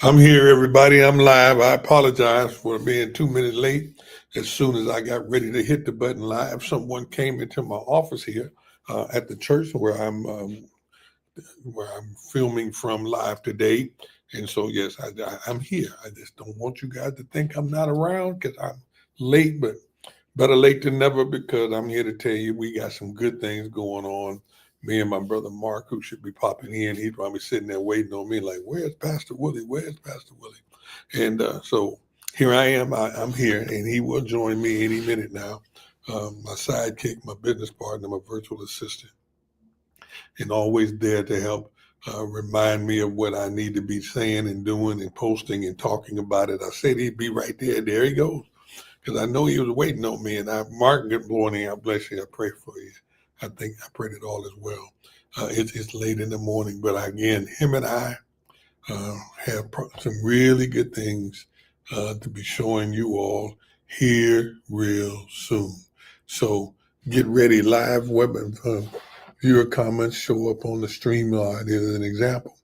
I'm here, everybody. I'm live. I apologize for being 2 minutes late. As soon as I got ready to hit the button live, someone came into my office here at the church where I'm filming from live today. And so, yes, I'm here. I just don't want you guys to think I'm not around because I'm late, but better late than never because I'm here to tell you we got some good things going on. Me and my brother Mark, who should be popping in, he's probably sitting there waiting on me like, where's Pastor Willie? Where's Pastor Willie? And so here I am. I'm here, and he will join me any minute now. My sidekick, my business partner, my virtual assistant, and always there to help remind me of what I need to be saying and doing and posting and talking about it. I said he'd be right there. There he goes. Because I know he was waiting on me. And Mark, good morning. God bless you. I pray for you. I think I pray that all is well. It's late in the morning, but again, him and I have some really good things to be showing you all here real soon. So get ready. Live web viewer comments show up on the StreamYard as an example.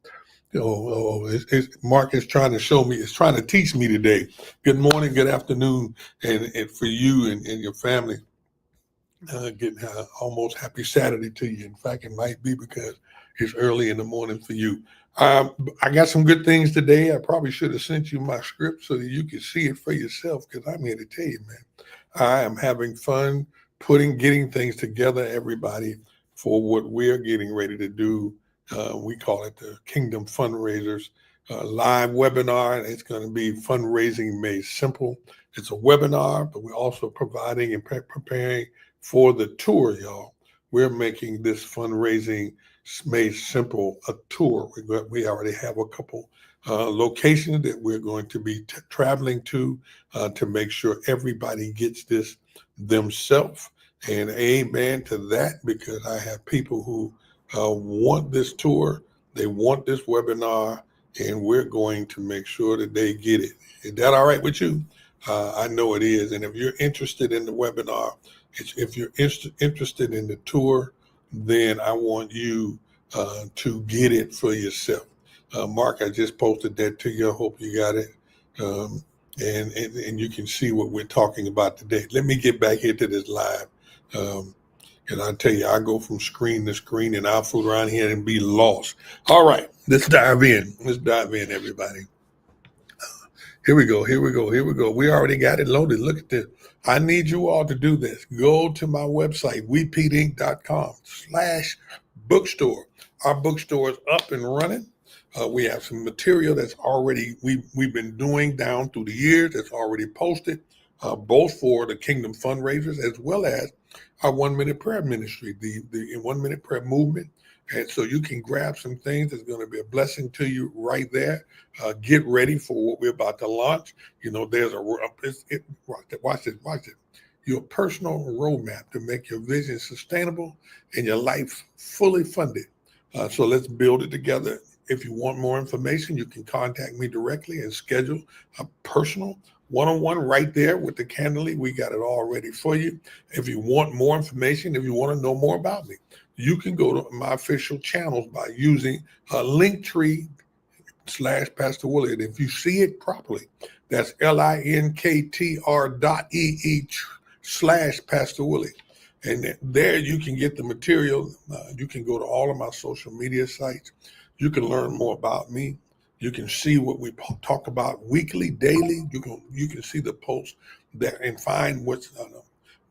Mark is trying to show me, it's trying to teach me today. Good morning, good afternoon, and for you and your family, getting almost happy Saturday to you. In fact, it might be because it's early in the morning for you. I got some good things today. I probably should have sent you my script so that you could see it for yourself because I'm here to tell you, man, I am having fun getting things together, everybody, for what we're getting ready to do. We call it the Kingdom Fundraisers live webinar. It's going to be fundraising made simple. It's a webinar, but we're also providing and preparing for the tour, y'all. We're making this fundraising made simple a tour. We already have a couple locations that we're going to be traveling to make sure everybody gets this themselves. And amen to that, because I have people who want this tour, they want this webinar, and we're going to make sure that they get it. Is that all right with you? I know it is. And if you're interested in the webinar, if you're interested in the tour, then I want you to get it for yourself. Mark, I just posted that to you. I hope you got it. And you can see what we're talking about today. Let me get back here to this live. And I tell you, I go from screen to screen and I'll fool around here and be lost. All right, let's dive in. Let's dive in, everybody. Here we go. Here we go. Here we go. We already got it loaded. Look at this. I need you all to do this. Go to my website, wepeatinc.com/bookstore. Our bookstore is up and running. We have some material that's already we've been doing down through the years that's already posted, both for the Kingdom Fundraisers as well as our 1 Minute Prayer Ministry, the 1 Minute Prayer Movement. And so you can grab some things that's going to be a blessing to you right there. Get ready for what we're about to launch. You know, there's watch it. Your personal roadmap to make your vision sustainable and your life fully funded. So let's build it together. If you want more information, you can contact me directly and schedule a personal one-on-one right there with the Candidly. We got it all ready for you. If you want more information, if you want to know more about me, you can go to my official channels by using a Linktree/Pastor Willie. And if you see it properly, that's linktr.ee/Pastor Willie. And there you can get the material. You can go to all of my social media sites. You can learn more about me. You can see what we talk about weekly, daily. You can see the posts there and find what's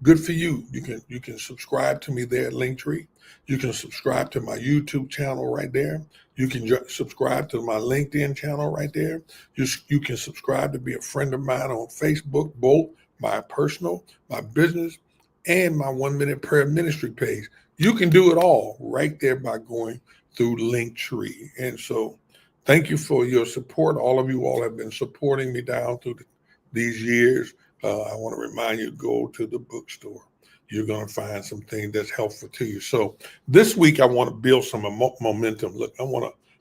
good for you. You can subscribe to me there at Linktree. You can subscribe to my YouTube channel right there. You can subscribe to my LinkedIn channel right there. You can subscribe to be a friend of mine on Facebook, both my personal, my business, and my 1 Minute Prayer Ministry page. You can do it all right there by going through Linktree. And so thank you for your support. All of you all have been supporting me down through these years. I want to remind you, go to the bookstore. You're going to find some things that's helpful to you. So this week, I want to build some momentum. Look, I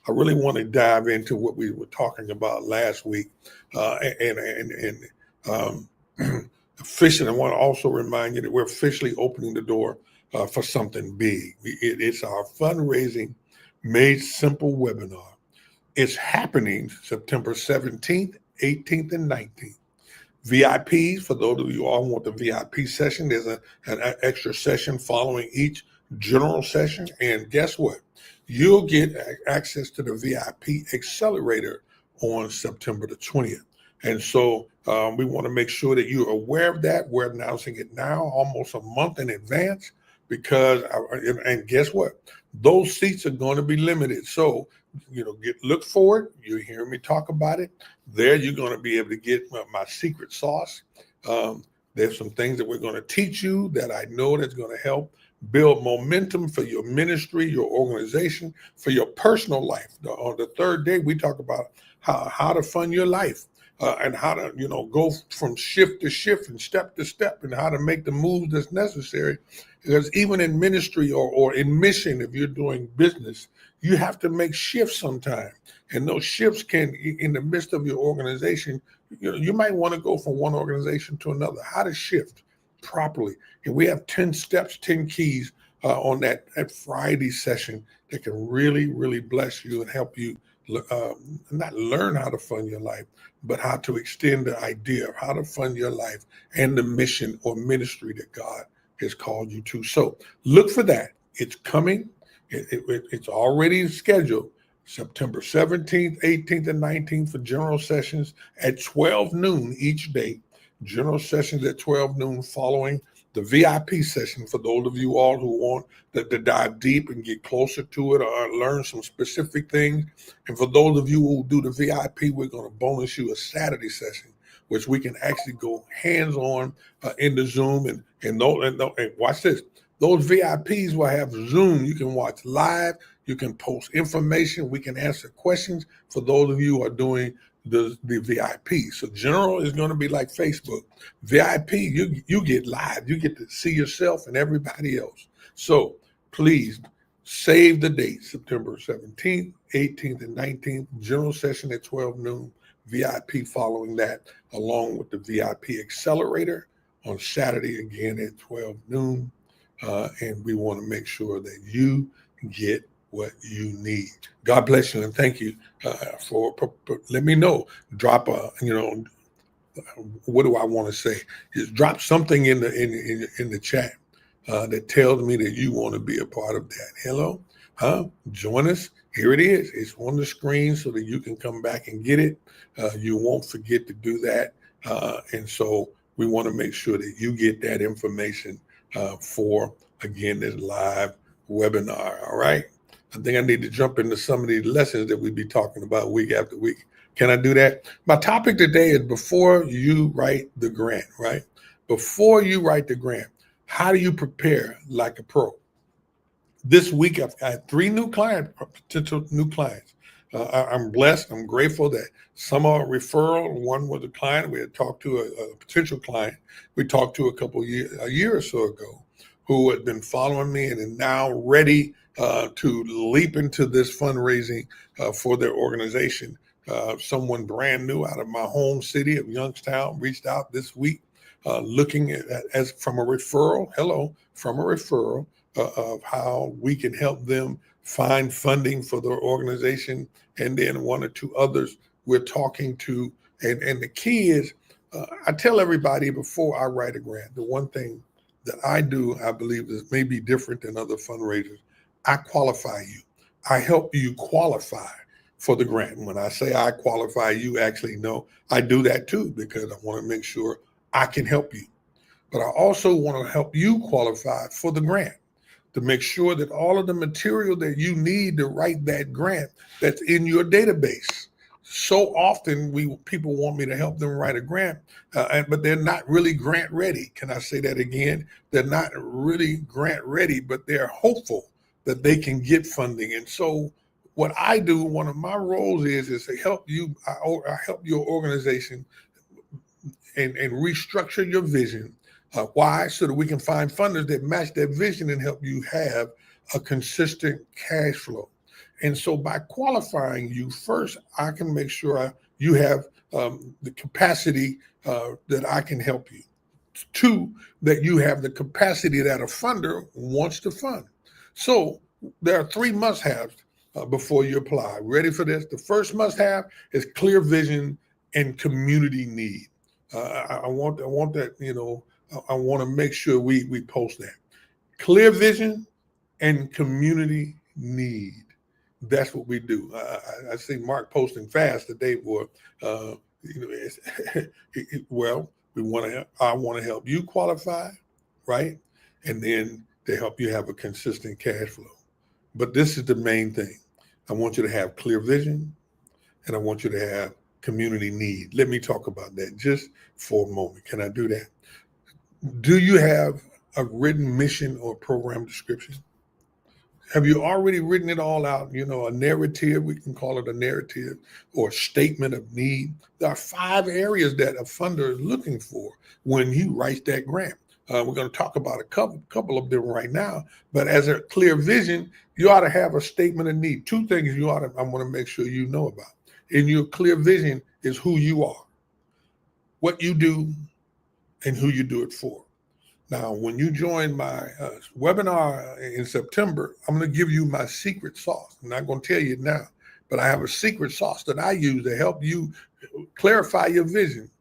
really want to dive into what we were talking about last week. Officially, I want to also remind you that we're officially opening the door for something big. It's our fundraising made simple webinar. It's happening September 17th, 18th, and 19th. VIPs, for those of you all who want the VIP session, there's an extra session following each general session. And guess what? You'll get access to the VIP accelerator on September the 20th. And so we want to make sure that you're aware of that. We're announcing it now almost a month in advance because, and guess what? Those seats are going to be limited. So, look forward. You're hearing me talk about it. There, you're going to be able to get my secret sauce. There's some things that we're going to teach you that I know that's going to help build momentum for your ministry, your organization, for your personal life. On the third day, we talk about how to fund your life and how to, go from shift to shift and step to step and how to make the moves that's necessary. Because even in ministry or in mission, if you're doing business, you have to make shifts sometimes. And those shifts can, in the midst of your organization, you might want to go from one organization to another. How to shift properly. And we have 10 steps, 10 keys on that Friday session that can really, really bless you and help you not learn how to fund your life, but how to extend the idea of how to fund your life and the mission or ministry that God has called you to. So look for that. It's coming. It's already scheduled. September 17th, 18th, and 19th for general sessions at 12 noon each day. General sessions at 12 noon following the VIP session for those of you all who want to dive deep and get closer to it or learn some specific things. And for those of you who do the VIP, we're going to bonus you a Saturday session, which we can actually go hands-on in the Zoom. And watch this. Those VIPs will have Zoom. You can watch live. You can post information. We can answer questions for those of you who are doing the VIP. So general is going to be like Facebook. VIP, you get live. You get to see yourself and everybody else. So please save the date, September 17th, 18th, and 19th, general session at 12 noon, VIP following that, along with the VIP accelerator on Saturday again at 12 noon. And we want to make sure that you get what you need. God bless you and thank you for let me know. Drop what do I want to say? Just drop something in the chat that tells me that you want to be a part of that. Hello, join us. Here it is. It's on the screen so that you can come back and get it. You won't forget to do that. And so we want to make sure that you get that information for, again, this live webinar. All right. I think I need to jump into some of these lessons that we be talking about week after week. Can I do that? My topic today is before you write the grant, right? Before you write the grant, how do you prepare like a pro? This week, I've got 3 potential new clients. I'm blessed. I'm grateful that some are referral. One was a client. We had talked to a potential client. We talked to a year or so ago, who had been following me and is now ready to leap into this fundraising for their organization. Someone brand new out of my home city of Youngstown reached out this week, looking at as from a referral. From a referral of how we can help them find funding for their organization, and then 1 or 2 others we're talking to. And the key is, I tell everybody before I write a grant, the one thing that I do, I believe, is maybe different than other fundraisers. I qualify you. I help you qualify for the grant. When I say I qualify, you actually know I do that too, because I want to make sure I can help you. But I also want to help you qualify for the grant, to make sure that all of the material that you need to write that grant that's in your database. So often people want me to help them write a grant, but they're not really grant ready. Can I say that again? They're not really grant ready, but they're hopeful that they can get funding. And so what I do, one of my roles is to help you. I help your organization and restructure your vision. Why? So that we can find funders that match that vision and help you have a consistent cash flow. And so by qualifying you first, I can make sure you have the capacity that I can help you. 2, that you have the capacity that a funder wants to fund. So there are 3 must-haves before you apply. Ready for this? The first must-have is clear vision and community need. I want that. I want to make sure we post that. Clear vision and community need. That's what we do. I see Mark posting fast today, boy. It's, well, I want to help you qualify, right? And then to help you have a consistent cash flow. But this is the main thing. I want you to have clear vision, and I want you to have community need. Let me talk about that just for a moment. Can I do that? Do you have a written mission or program description? Have you already written it all out? A narrative, we can call it a narrative, or a statement of need. There are 5 areas that a funder is looking for when he writes that grant. We're going to talk about a couple of them right now, but as a clear vision, you ought to have a statement of need. 2 things I want to make sure you know about. In your clear vision is who you are, what you do, and who you do it for. Now, when you join my webinar in September, I'm going to give you my secret sauce. I'm not going to tell you now, but I have a secret sauce that I use to help you clarify your vision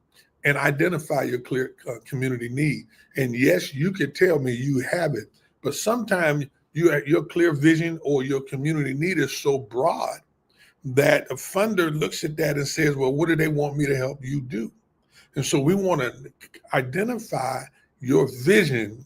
and identify your clear community need. And yes, you can tell me you have it, but sometimes your clear vision or your community need is so broad that a funder looks at that and says, well, what do they want me to help you do? And so we want to identify your vision,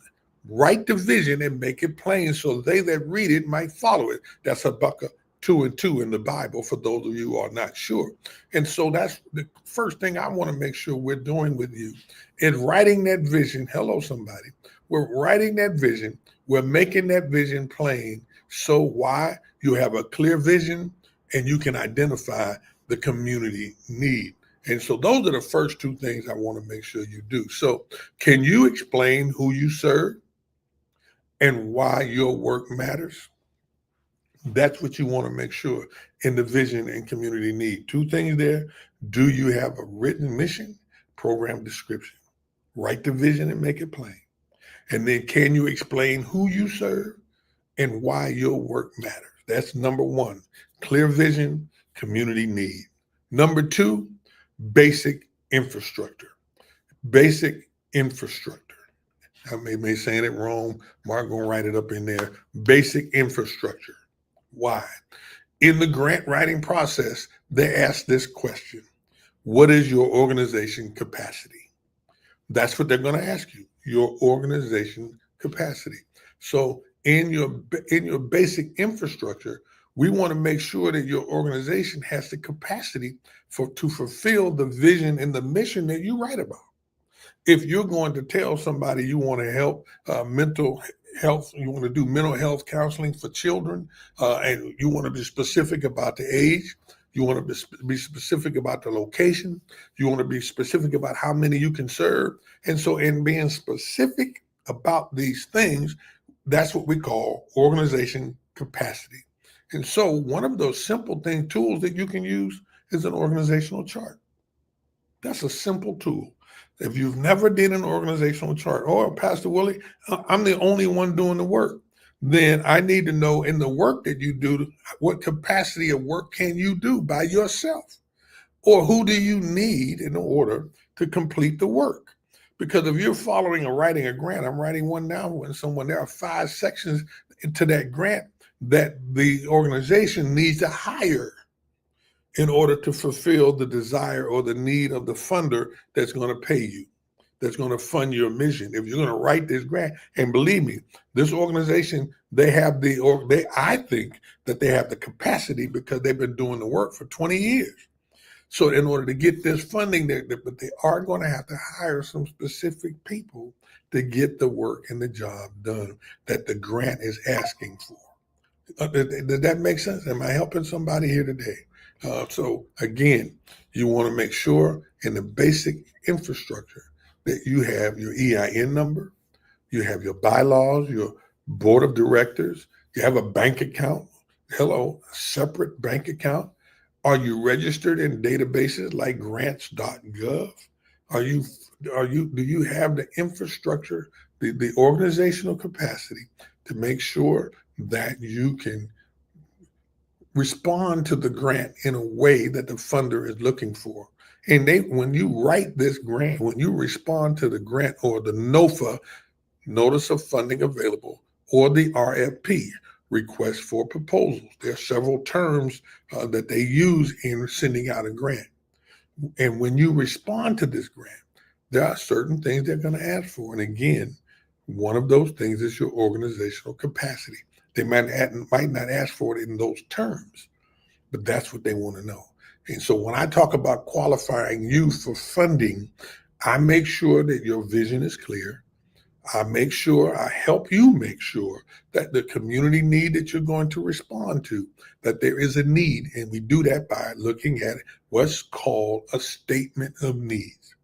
write the vision and make it plain so they that read it might follow it. That's Habakkuk 2 and 2 in the Bible, for those of you who are not sure. And so that's the first thing I want to make sure we're doing with you in writing that vision. Hello, somebody. We're writing that vision. We're making that vision plain. So why? You have a clear vision and you can identify the community need. And so those are the first 2 things I want to make sure you do. So can you explain who you serve and why your work matters? That's what you want to make sure in the vision and community need. 2 things there. Do you have a written mission, program description? Write the vision and make it plain. And then can you explain who you serve and why your work matters? That's number 1, clear vision, community need. Number 2, basic infrastructure. Basic infrastructure. I may be saying it wrong. Mark gonna write it up in there. Basic infrastructure. Why? In the grant writing process, they ask this question: what is your organization capacity? That's what they're going to ask you, your organization capacity. So in your basic infrastructure, we want to make sure that your organization has the capacity to fulfill the vision and the mission that you write about. If you're going to tell somebody you want to help mental health, you want to do mental health counseling for children, and you want to be specific about the age, you want to be specific about the location, you want to be specific about how many you can serve. And so in being specific about these things, that's what we call organization capacity. And so one of those simple tools that you can use is an organizational chart. That's a simple tool. If you've never did an organizational chart, or Pastor Willie, I'm the only one doing the work, then I need to know in the work that you do, what capacity of work can you do by yourself? Or who do you need in order to complete the work? Because if you're following or writing a grant, I'm writing one now with someone, there are 5 sections to that grant that the organization needs to hire in order to fulfill the desire or the need of the funder that's going to pay you, that's going to fund your mission. If you're going to write this grant, and believe me, this organization, I think that they have the capacity because they've been doing the work for 20 years. So in order to get this funding, but they are going to have to hire some specific people to get the work and the job done that the grant is asking for. Does that make sense? Am I helping somebody here today? So again, you want to make sure in the basic infrastructure that you have your EIN number, you have your bylaws, your board of directors, you have a bank account. Hello, a separate bank account. Are you registered in databases like grants.gov? Do you have the infrastructure, the organizational capacity to make sure that you can respond to the grant in a way that the funder is looking for. And when you write this grant, when you respond to the grant or the NOFA, Notice of Funding Available, or the RFP, Request for Proposals. There are several terms that they use in sending out a grant. And when you respond to this grant, there are certain things they're going to ask for. And again, one of those things is your organizational capacity. They might not ask for it in those terms, but that's what they want to know. And so when I talk about qualifying you for funding, I make sure that your vision is clear. I help you make sure that the community need that you're going to respond to, that there is a need. And we do that by looking at what's called a statement of needs.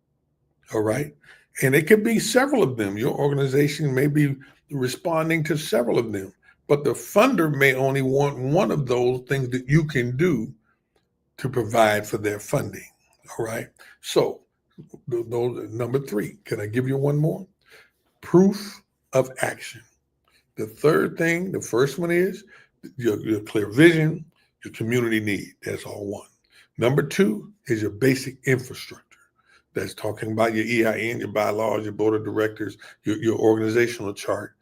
All right. And it could be several of them. Your organization may be responding to several of them, but the funder may only want one of those things that you can do to provide for their funding. All right. So those number 3. Can I give you one more? Proof of action. The third thing, the first one is your clear vision, your community need. That's all one. Number 2 is your basic infrastructure. That's talking about your EIN, your bylaws, your board of directors, your organizational chart.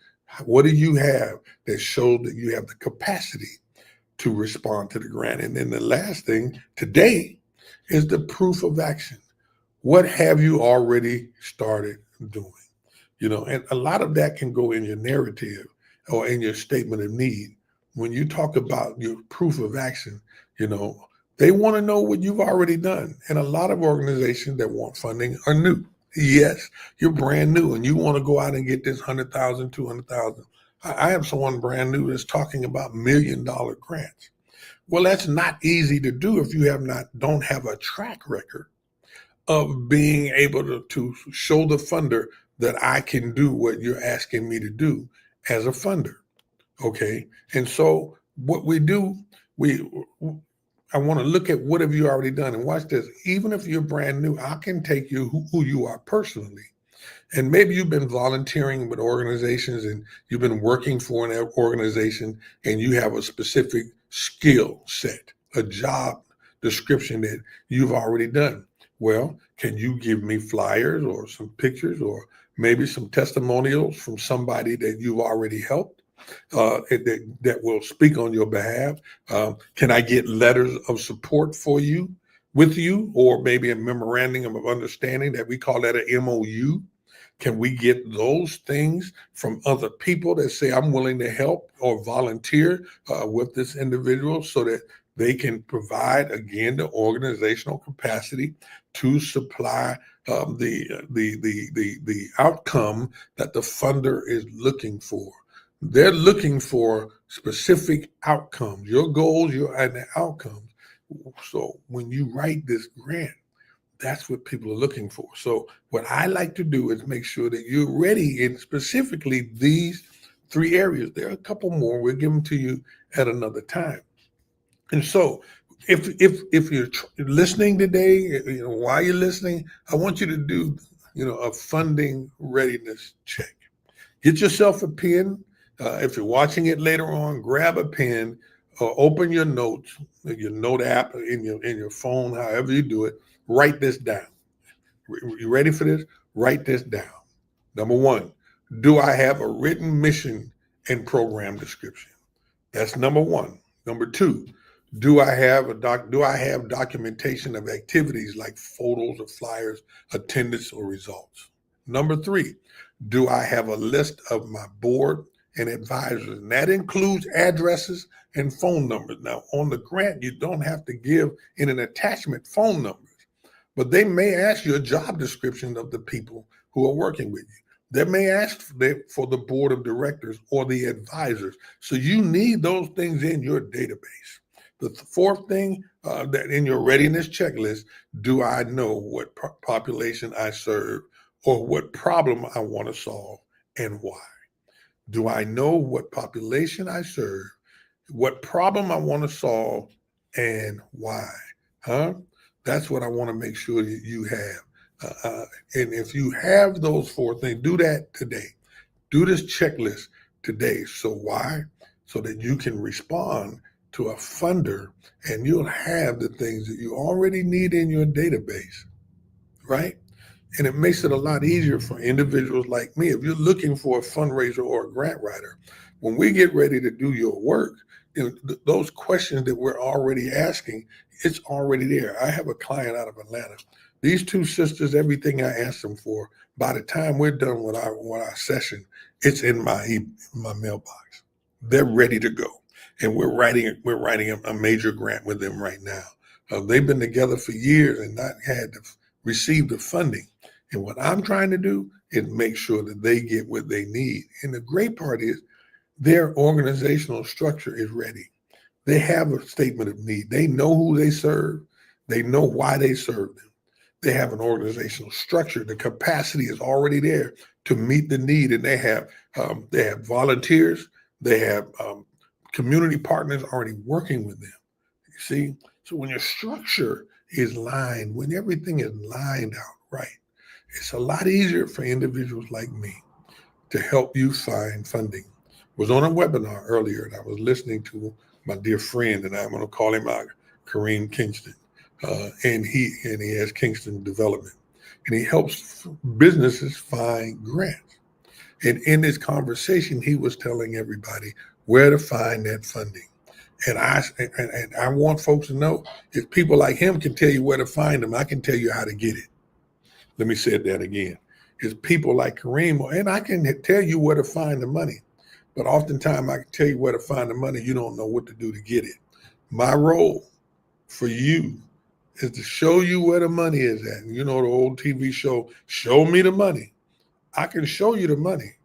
What do you have that shows that you have the capacity to respond to the grant? And then the last thing today is the proof of action. What have you already started doing? And a lot of that can go in your narrative or in your statement of need. When you talk about your proof of action, they want to know what you've already done. And a lot of organizations that want funding are new. Yes, you're brand new and you want to go out and get this 100,000, 200,000. I have someone brand new that's talking about $1 million grants. Well, that's not easy to do if you don't have a track record of being able to show the funder that I can do what you're asking me to do as a funder. Okay. And so what we do, I want to look at what have you already done, and watch this. Even if you're brand new, I can take you who you are personally. And maybe you've been volunteering with organizations and you've been working for an organization and you have a specific skill set, a job description that you've already done. Well, can you give me flyers or some pictures or maybe some testimonials from somebody that you've already helped that will speak on your behalf? Can I get letters of support with you, or maybe a memorandum of understanding that we call that an MOU? Can we get those things from other people that say, I'm willing to help or volunteer with this individual so that they can provide, again, the organizational capacity to supply the outcome that the funder is looking for. They're looking for specific outcomes, your goals, and the outcomes. So when you write this grant, that's what people are looking for. So what I like to do is make sure that you're ready in specifically these 3 areas. There are a couple more. We'll give them to you at another time. And so if you're listening today, while you're listening, I want you to do, a funding readiness check. Get yourself a pen. If you're watching it later on, grab a pen or open your notes, your note app in your phone, however you do it. Write this down. You ready for this? Write this down. Number 1, do I have a written mission and program description? That's number 1. Number 2, do I have documentation of activities like photos or flyers, attendance, or results? Number 3, do I have a list of my board and advisors? And that includes addresses and phone numbers. Now, on the grant, you don't have to give in an attachment phone numbers, but they may ask you a job description of the people who are working with you. They may ask for the board of directors or the advisors. So you need those things in your database. The 4th thing that in your readiness checklist, do I know what population I serve or what problem I want to solve and why? Do I know what population I serve, what problem I want to solve, and why? That's what I want to make sure that you have. And if you have those 4 things, do that today. Do this checklist today. So why? So that you can respond to a funder, and you'll have the things that you already need in your database, right? And it makes it a lot easier for individuals like me. If you're looking for a fundraiser or a grant writer, when we get ready to do your work, those questions that we're already asking, it's already there. I have a client out of Atlanta. These two sisters, everything I asked them for, by the time we're done with our session, it's in my mailbox. They're ready to go, and we're writing a major grant with them right now. They've been together for years and not had to receive the funding. And what I'm trying to do is make sure that they get what they need. And the great part is their organizational structure is ready. They have a statement of need. They know who they serve. They know why they serve them. They have an organizational structure. The capacity is already there to meet the need. And they have volunteers. They have community partners already working with them. You see? So when your structure is lined, when everything is lined out right, it's a lot easier for individuals like me to help you find funding. I was on a webinar earlier and I was listening to my dear friend, and I'm going to call him out, Kareem Kingston, and he has Kingston Development, and he helps businesses find grants. And in this conversation, he was telling everybody where to find that funding. And I want folks to know, if people like him can tell you where to find them, I can tell you how to get it. Let me say that again. It's people like Kareem, and I can tell you where to find the money, but oftentimes I can tell you where to find the money. You don't know what to do to get it. My role for you is to show you where the money is at. And you know the old TV show, Show Me the Money. I can show you the money,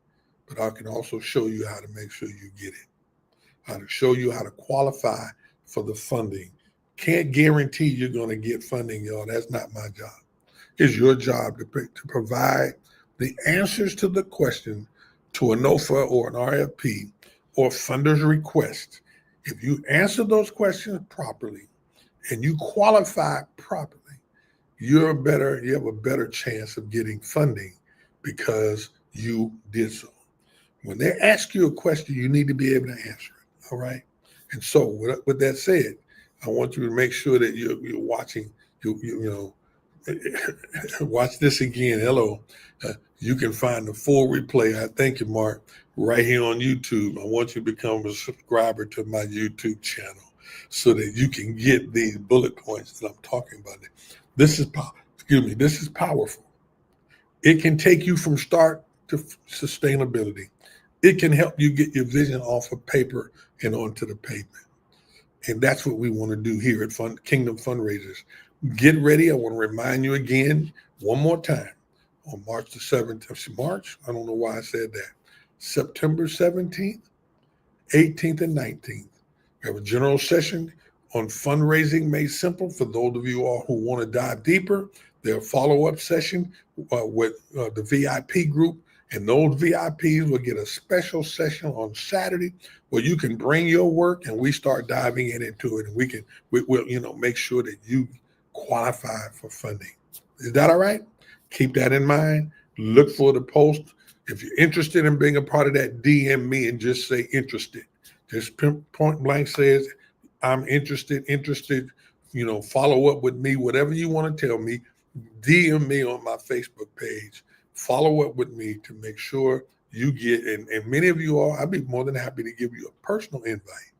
but I can also show you how to make sure you get it, how to show you how to qualify for the funding. Can't guarantee you're going to get funding, y'all. That's not my job. It's your job to provide the answers to the question to a NOFA or an RFP or funder's request. If you answer those questions properly and you qualify properly, you have a better chance of getting funding because you did so. When they ask you a question, you need to be able to answer it. All right. And so with that said, I want you to make sure that you're watching, watch this again. Hello. You can find the full replay. I thank you, Mark, right here on YouTube. I want you to become a subscriber to my YouTube channel so that you can get these bullet points that I'm talking about. This is powerful. It can take you from start to sustainability. It can help you get your vision off of paper and onto the pavement. And that's what we want to do here at Kingdom Fundraisers. Get ready. I want to remind you again, one more time, on March the 7th. March? I don't know why I said that. September 17th, 18th, and 19th. We have a general session on fundraising made simple. For those of you all who want to dive deeper, there's a follow-up session with the VIP group. And those VIPs will get a special session on Saturday where you can bring your work and we start diving into it. And we'll make sure that you qualify for funding. Is that all right? Keep that in mind. Look for the post. If you're interested in being a part of that, DM me and just say interested. Just point blank says, I'm interested, follow up with me, whatever you want to tell me, DM me on my Facebook page. Follow up with me to make sure you get, and many of you all, I'd be more than happy to give you a personal invite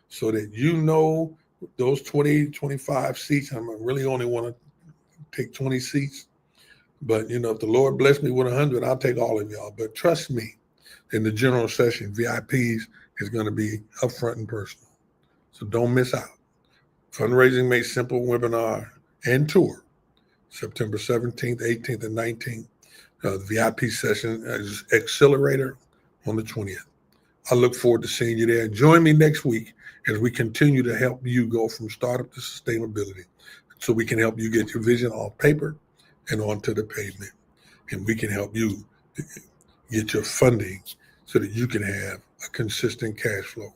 so that you know those 20, 25 seats. I really only want to take 20 seats, but if the Lord bless me with 100, I'll take all of y'all. But trust me, in the general session, VIPs is going to be upfront and personal. So don't miss out. Fundraising Made Simple webinar and tour, September 17th, 18th, and 19th. The VIP session is Accelerator on the 20th. I look forward to seeing you there. Join me next week as we continue to help you go from startup to sustainability so we can help you get your vision off paper and onto the pavement. And we can help you get your funding so that you can have a consistent cash flow.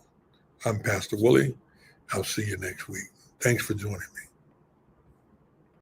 I'm Pastor WIllie. I'll see you next week. Thanks for joining me.